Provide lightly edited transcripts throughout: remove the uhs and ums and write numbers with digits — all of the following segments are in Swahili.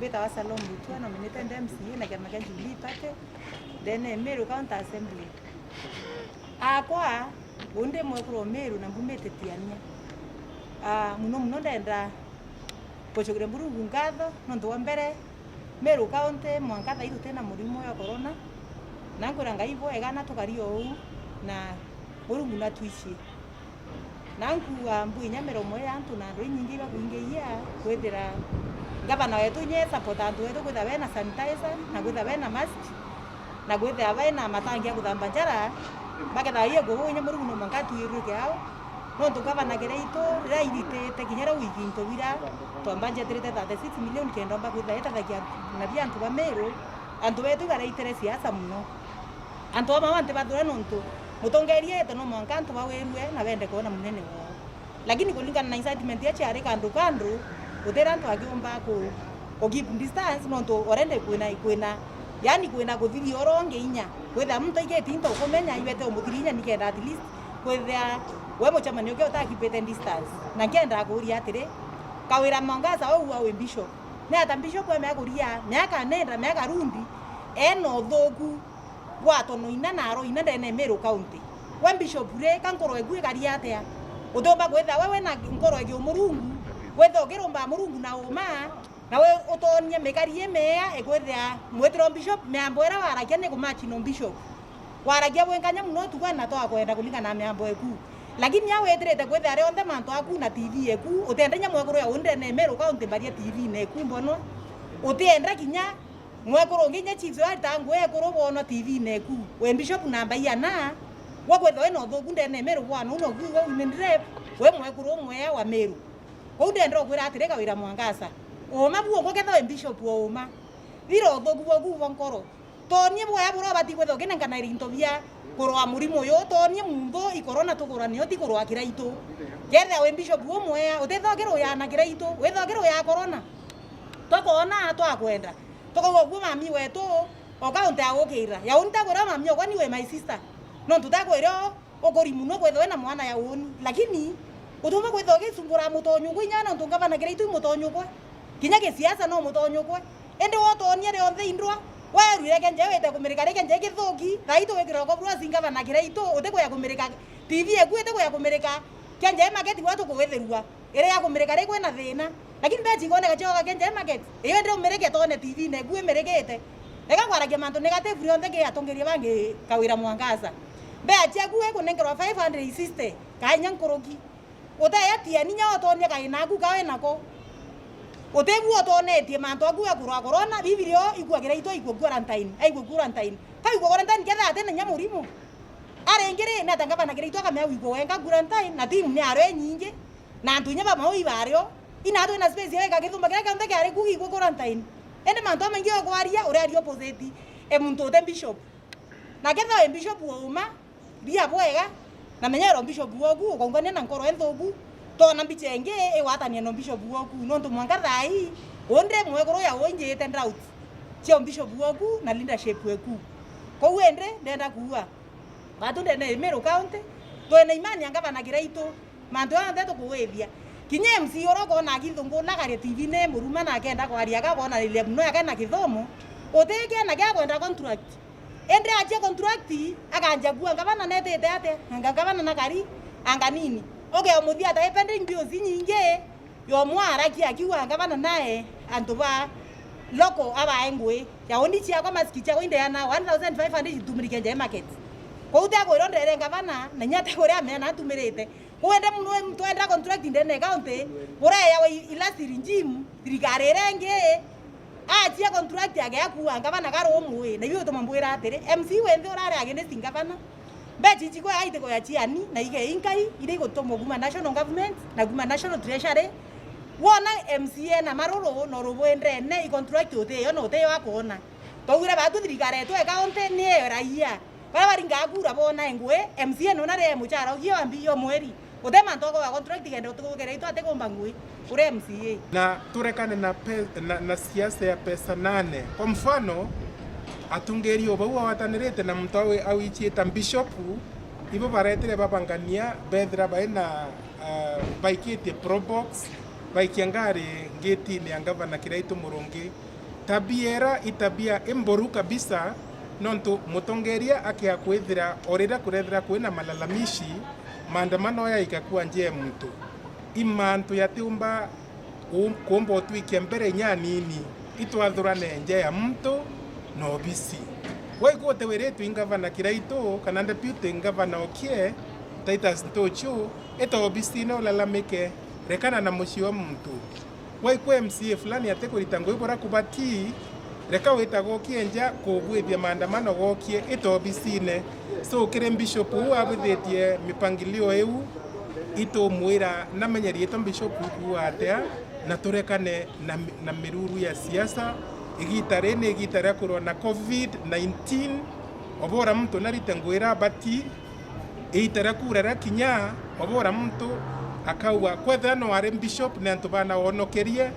beta wa Salom Mutua nominated MCA na kama Jubilee Party then Meru County Assembly akwa onde mwekro Meru na mbumete tiania muno ndenda pochogere Murungu ngatho nonto wa mbere Meru County mwankatha iru tena murimo ya corona nangura ngaibo egana tukario uu na Murungu na tuici nangu mbuinya miromo ya antu na ndoi nyingi bakuingeia kwethira gavana wetu nye support antu wetu kwitha bena sanitizer na kwitha bena mask na kwitha bena matangi ya kuthamba njara baketha iye gubunya Murungu no mangatu iruke ao no to gavana gereito rairite kinyara wiki into wira twamba njeterete 36 million kendo mba kwitha etathagia na bia antu ba Meru antu wetu gareitere siasa muno antu ba mawante bathura nontu mutongerie ito no mwankantu bawerwe na bende kuona munene wao lakini kulingana na incitement ya chari kandu utera antu agiomba ku keep distance nonto orende kwina yani kwina kuthiri oronge inya kwetha muntu igeti into kumenya ibete umuthirinya nikenda at least kwetha we muchamanio ke utakipete distance na ngenda kuria atire kawira Mwangaza au we bishop ne ata bishop we meguria miaka nenda miaka rundi eno thogu watono ina naro ina ndene Meru County we bishop re kankoro egwe karia atia utomba kwetha wewe na nkoro egi Murungu wetha ogiromba Murungu na uma na we utonie mekarie mea ekwetha mwetro bishop meambwera warakia ne kumachi no bishop warakia bwenkanya muno tukana to akwenda kulingana na meambo eku lakini yawe eterete kwetha ari onthe manto aku na TV eku utendenya mwekoro ya undene Meru County baria TV ne eku mbono utienda kinya mwekoro nginya chiefs wa tangu ekoro bono TV ne eku we bishop namba yana wakwetha eno thogu ndene Meru bwana uno gwo unendrep we mwekoro mwe wa Meru ndendro kwira atireka wira Mwangaza oma buo ngoketha we bishop oma thiro thogu bogu nkoro tonie boya buro bati kwetha kinengana irinto bia kurwa murimo yo tonie mundo ikorona tukurani oti kurwa kiraito ketha we bishop omwe utethogero ya na kiraito we thogero ya corona tokona twakwenda tokogwo mami wetu okaunti agukira ya unta gora mami okwani we my sister no tutakwira okori muno kwetha we na mwana ya woni lakini utuma kwetha gisumbura mutonyu kwinyana ntungavana kiraito mutonyu kwa kinya ke siasa no mutonyu kwa ende wotonie re onthe indwa werwire kenje wete kumirika reke nje githuki raito wekira ko bro singava na kiraito uteko ya kumirika TV eku eteko ya kumirika kenje market watu kuwetherua ere ya kumirika reke na thina lakini beji ngone gachoka kenje market iyo ndio umireke tone TV na eku emerekete eka kwaragia mantu negative onthe ke atongerie bangi kawira Mwangaza beji eku eku nengerwa 560 kanya nkoroki utayatia ninya otonie kaina aku kawe nako otebu otonetie manto aku akurwa corona bibirio igwagira ito igwa quarantine kai quarantine ketha atene nyamurimo arengere na tangaba na kirito kama igwa wenga quarantine na team ni aro nyingi na antunya ba mau ibario ina to na space yega kithumba kira kanta kare ku igwa quarantine ende manto mengi ogwaria ore ari opposite e muntu te bishop na ketha e bishop uma bia bwega na menyero bishop wogu okongone na nkoro enthogu to na bichenge e watania no bishop woku no ndo Mwangaza ai onde mwekoro ya onje ten route chio bishop woku na leadership weku ko wende ndenda kuwa batu ndene Meru County to ene imani angava na kiraito manto ande to kuwethia kinye MC oroko na kithungu na kare TV ne muruma na kenda kwa aria gabona ile mno ya kana kithomo oteke na gya kwenda contract ende aje contract akanja gua ngavana netete ate ngavana na kari anga nini oge omuthia ta pending bills nyinge yo mwara kiwa ngavana nae antuba loko aba engwe ya oni chia kwa maskicha kwa inde yana 1500 tumurike nje market ko uta ko rondere ngavana na nyata ko ria mena tumirite ko ende mnu mtu enda contract ndene county bora ya ilasi rinjimu thirikari renge achia contract yake yakuwa ngavana karo omwe na iyo to mambwira atere MC wende orare agende singavana beji chiko aite ko yachiani na ige inkai ide ko tomo guma national government na guma national treasury wona MCA na maroro no robwende ne I contract ote yo no te wakona to gira batu thirikari to county ne raia bara baringa akura bona engwe MCA no na re muchara ogio ambi yo mweri utema ntoko wa contract kende utukugere ito ate komba ngui ure MCA na turekane na siasa ya pesa nane kwa mfano atungerio bau watanirete na mtawe au ichieta bishop ibo baretere babangania bedra baina baikete probox baikia ngari ngeti-ini ya Gavana Kiraitu Murungi tabiera itabia imboru kabisa nontu mutongeria akia kwithira orira kurethira kwina malalamishi maandamano ya ikakuwa njie mtu imantu yatiumba kuomba twikia mbere nyanini itwathurane nje ya mtu no bisi waikote weretu ingavana Kiraitu kana deputy ngavana Okie Titus Ntochu eto bisi no lalamike rekana na muci wa mtu waikwe MCA fulani atekurita ngwibora kubati reka witagwo kienja kugwithia maandamano gokie ito bicine so kire bishop abithitie mipangilio eu ito mwira namenyeri ito bishop atia na turekane na miruru ya siasa igitare kurwa na COVID-19 obora mtu narite ngwira bati itara kurara kinya obora mtu akauga kwethera no ari bishop ne antu bana onokerie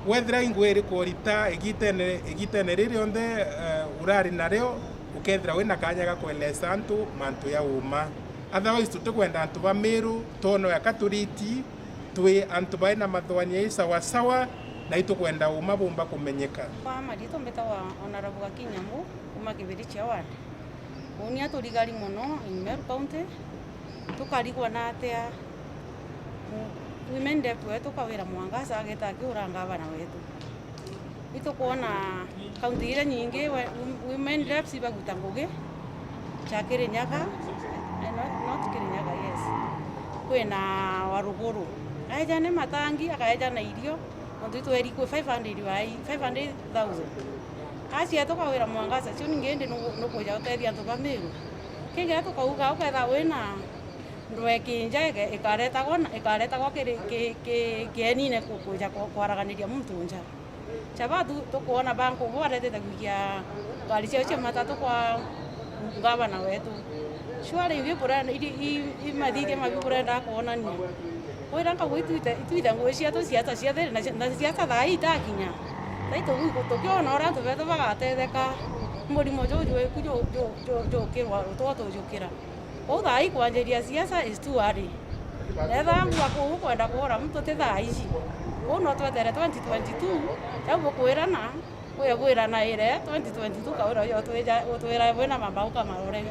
wethera ingwiri kurita igitene riri onde urari nareo ukethera wina kanya ga kwelesa antu mantu ya uma otherwise tutakwenda antu ba Meru tono ya katuriti twi antu baina mathwania sawa sawa na itukwenda uma bomba kumenyeka kwa marito mbeta wa Honorable Kinyamu kuma kibiri cha ward unia turigari muno in Meru County tukarigwa na atia women rep wetu kawira Mwangaza ageta kiuranga bana wetu ito kuona kaunti ile nyingi women reps ibaguta ngugi cha Kirinyaga not Kirinyaga yes kwena Waruguru aja ne matangi akaja na irio ndio tweri ku 500,000 asia to kawira Mwangaza cio ngende no kuja uteithia antu ba Meru kinga to kauga uketha wina ndwekinja ikaretagwo kienine kuja kwaraganiria mtu nja chabatu tukuona banko bwaretete kugia ngari cio matatu kwa ngavana wetu shwari hivi burana imadhike mabiburenda kuonania wiranga gwituita ngwishia to siasa cia thiri na siasa thai takinya taito wiko tukiona ora tu beto bagatetheka murimo jojo kirwa twatujukira thai kwanjiria siasa is too early netha ngwa kwenda kuora mtu te thai ici no twetere 2022 yabo kwirana ire 2022 kaura yo twira wena mambauka marore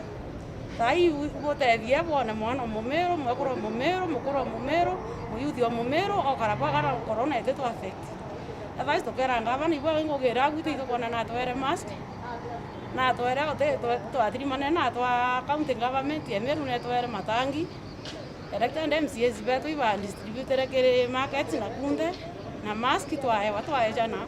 thai gutethia bone mwana Mumeru mukuru muyuthi wa Mumeru okarabagara corona itetu affect otherwise tukera ngavana ibo ngogira gwitu ikona na twere mask na twere twathirimane na twa county government ya Meru na twere matangi elected MCAs betu iba distributed kere market na kunde na mask twae jana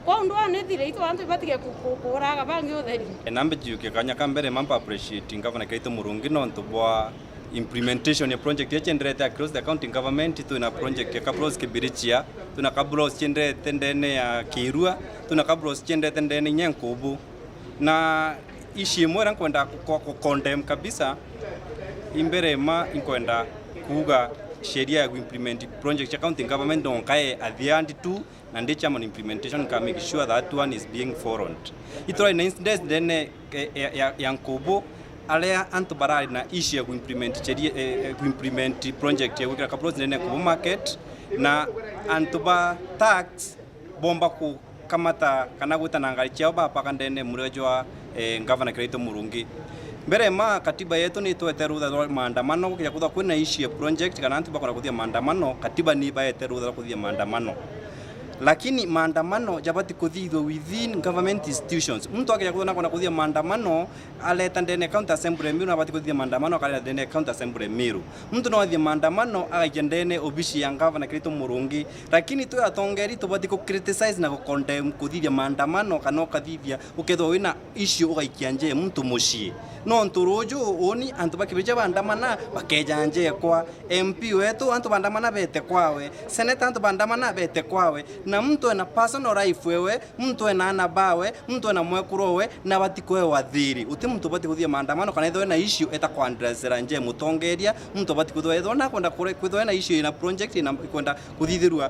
kwa ndo anethire itu antu batige kuraga bangi utheri nambe jiuke kanya kambere mampa appreciate Gavana Kiraitu Murungi no ntubwa implementation ya project ya chenderete across the county government tuna project ya kabros kibirichia tuna kabros chenderete ndene ya Kirua tuna kabros chenderete ndene Nyankubu na ishi mwera kwenda condemn kabisa imbere ma inkwenda kuga sheria ya implement project ya county government on kai at the end too and the chairman implementation can make sure that one is being followed ito ina incident then Yankubu alea antubarari na issue ya implement sheria implement project ya wika kabros ndene ku market na antuba tax bomba ku kamata kana guta nangali chao bapa kandene murejwa Gavana Kiraitu Murungi mbere ma katiba yetu ni tweterutha maandamano kya kutha kwina issue project kana antu bakora kuthia maandamano katiba ni ba yeterutha kuthia maandamano lakini maandamano jabati kuthithwo within government institutions mtu akija kuona kuna kuthia maandamano aleta ndene county assembly Meru na bati kuthia maandamano akala ndene county assembly Meru mtu no athia maandamano akaja ndene obishi ya Gavana Kiraitu Murungi lakini tu atongeri tu bati ku criticize na ku condemn kuthia maandamano kana ukathithia ukethwo wina issue ugaikia nje mtu mushie no nturuju oni antu bakibeja bandamana bakeja nje kwa MP wetu antu bandamana bete kwawe senator antu bandamana bete kwawe na mtu ena personal life wewe mtu ena ana bawe mtu ena mwekuro we na batikoe wathiri uti mtu bati kuthia maandamano kana ethwe na issue eta kwa addressera nje mutongeria mtu bati kuthwa ethwe na kwenda kuthwa na issue ina project ina kwenda kuthithirwa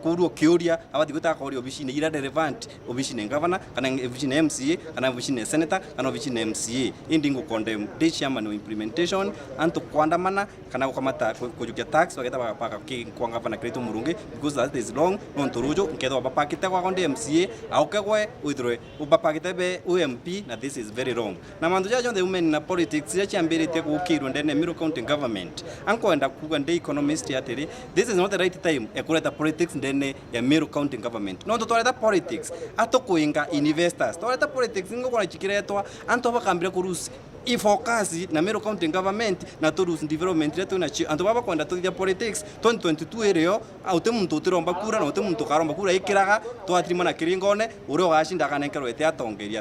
kuruo kiuria abati gutaka kurio obicine ira relevant obicine governor kana obicine MCA kana obicine senator kana obicine MCA indingo condemn the chairman implementation anto kwandamana kana kukamata kujukia tax bageta bapaka kwa governor Kiraitu Murungi because that is long non turujo nkedo bapakite kwa konde MCA aukegwe withdraw ubapakite be UMP na this is very wrong na mandu jajo the women na politics ya chambirite kukirwa ndene Meru County government ankoenda kuga nde economist atiri this is not the right time ekureta politics ndene ya Meru County government no totwareta politics atokuinga investors totwareta politics ngokora chikiretwa anto bakambire kurusi ifocus na Meru County government na tourism development letu na anto baba kwenda tuthia politics 2022 ereo aute muntu utiromba kura na ute muntu karomba kura ikiraga twatirima na kiringone urio gashinda kanenkerwo ete atongeria